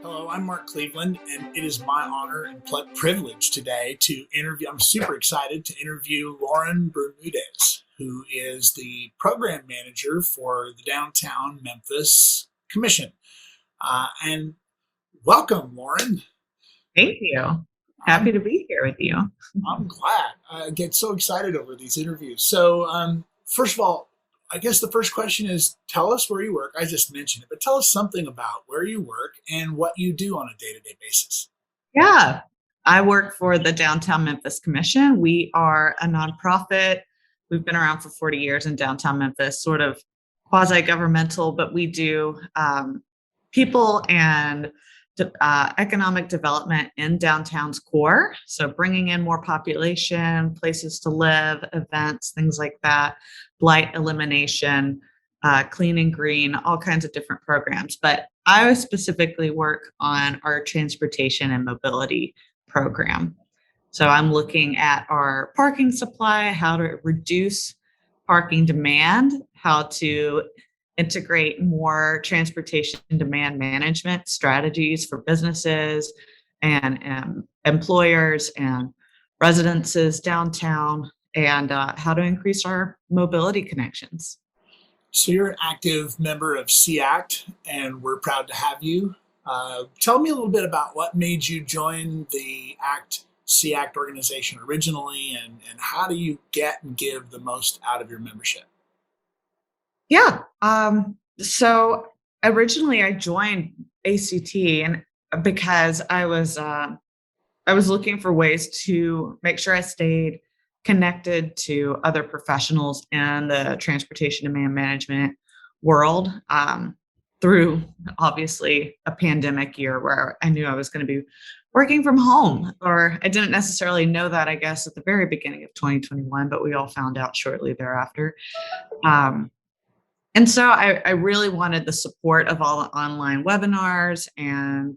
Hello, I'm Mark Cleveland, and it is my honor and privilege today to interview. I'm super excited to interview Lauren Bermudez, who is the program manager for the Downtown Memphis Commission. And welcome, Lauren. Thank you. Happy I'm to be here with you. I'm glad. I get so excited over these interviews. So, first of all, I guess the first question is tell us where you work. I just mentioned it, but tell us something about where you work and what you do on a day to day basis. Yeah, I work for the Downtown Memphis Commission. We are a nonprofit. We've been around for 40 years in downtown Memphis, sort of quasi governmental, but we do people and economic development in downtown's core. So bringing in more population, places to live, events, things like that, blight elimination, clean and green, all kinds of different programs. But I specifically work on our transportation and mobility program. So I'm looking at our parking supply, how to reduce parking demand, how to integrate more transportation demand management strategies for businesses and employers and residences downtown, and how to increase our mobility connections. So you're an active member of SEACT, and we're proud to have you. Tell me a little bit about what made you join the SEACT organization originally, and how do you get and give the most out of your membership? Yeah. So originally I joined ACT and because I was looking for ways to make sure I stayed connected to other professionals in the transportation demand management world, through obviously a pandemic year where I knew I was going to be working from home, or I didn't necessarily know that, I guess, at the very beginning of 2021, but we all found out shortly thereafter. Um, and so I really wanted the support of all the online webinars and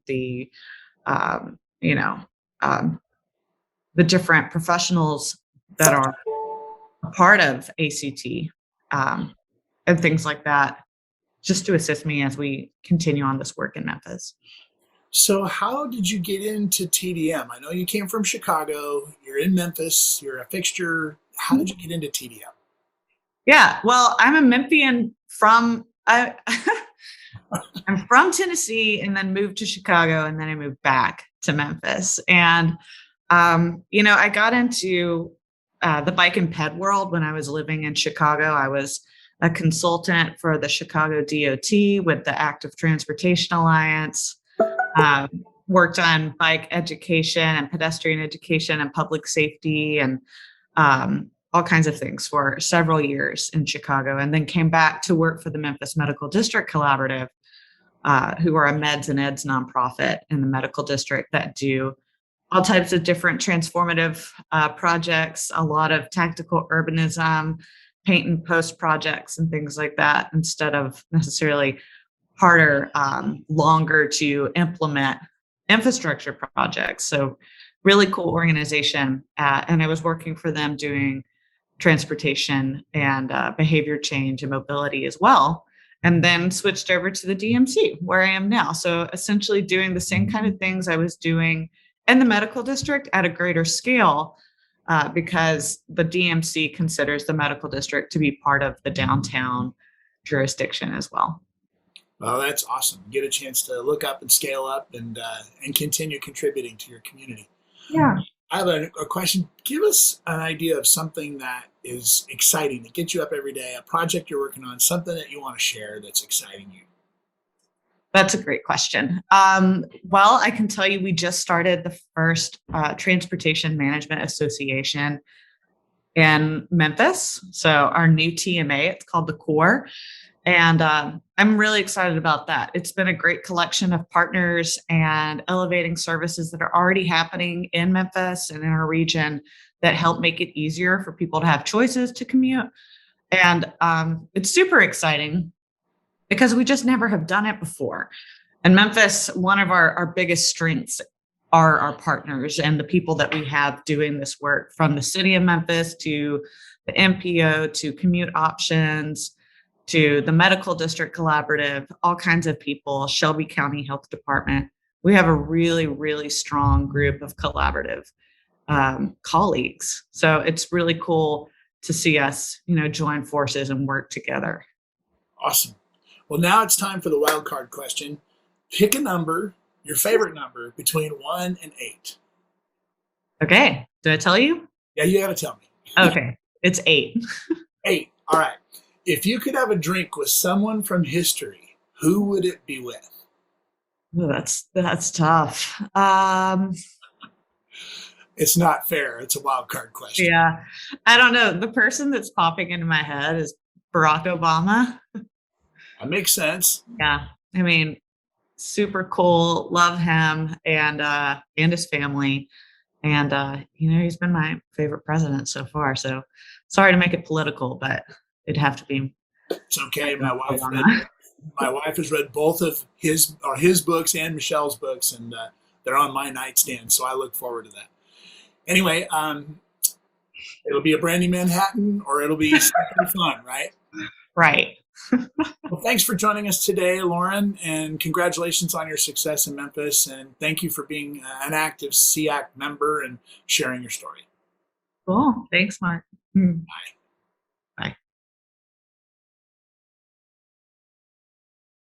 um, you know, um, the different professionals that are a part of ACT, and things like that, just to assist me as we continue on this work in Memphis. So, how did you get into TDM? I know you came from Chicago, you're in Memphis, you're a fixture. How did you get into TDM? Yeah, well, I'm a Memphian from I'm from Tennessee and then moved to Chicago and then I moved back to Memphis. And I got into the bike and ped world when I was living in Chicago. I was a consultant for the Chicago DOT with the Active Transportation Alliance. Worked on bike education and pedestrian education and public safety and all kinds of things for several years in Chicago, and then came back to work for the Memphis Medical District Collaborative, who are a meds and eds nonprofit in the medical district that do all types of different transformative projects, a lot of tactical urbanism, paint and post projects, and things like that, instead of necessarily harder, longer to implement infrastructure projects. So, really cool organization. And I was working for them doing transportation and behavior change and mobility as well. And then switched over to the DMC where I am now. So essentially doing the same kind of things I was doing in the medical district at a greater scale, because the DMC considers the medical district to be part of the downtown jurisdiction as well. Well, that's awesome. Get a chance to look up and scale up and continue contributing to your community. Yeah. I have a question. Give us an idea of something that is exciting, that gets you up every day, a project you're working on, something that you want to share that's exciting you. That's a great question. Well, I can tell you we just started the first Transportation Management Association in Memphis. So our new TMA, it's called the Core. And I'm really excited about that. It's been a great collection of partners and elevating services that are already happening in Memphis and in our region that help make it easier for people to have choices to commute. And it's super exciting because we just never have done it before. In Memphis, one of our biggest strengths are our partners and the people that we have doing this work, from the city of Memphis to the MPO to Commute Options to the Medical District Collaborative, all kinds of people, Shelby County Health Department. we have a really, really strong group of collaborative colleagues. So it's really cool to see us, join forces and work together. Awesome. Well, now it's time for the wild card question. Pick a number, your favorite number, between 1 and 8. Okay. Did I tell you? Yeah, you got to tell me. Okay. It's 8. 8. All right. If you could have a drink with someone from history, who would it be with? Oh, that's tough. It's not fair. It's a wild card question. Yeah. I don't know. The person that's popping into my head is Barack Obama. That makes sense. Yeah. I mean, super cool. Love him and his family. And he's been my favorite president so far. So sorry to make it political, but it'd have to be. It's okay. My wife has read both of his books and Michelle's books, and they're on my nightstand. So I look forward to that. Anyway, it'll be a Brandy Manhattan, or it'll be something fun, right? Right. Well, thanks for joining us today, Lauren, and congratulations on your success in Memphis. And thank you for being an active SEACT member and sharing your story. Cool. Thanks, Mark. Bye.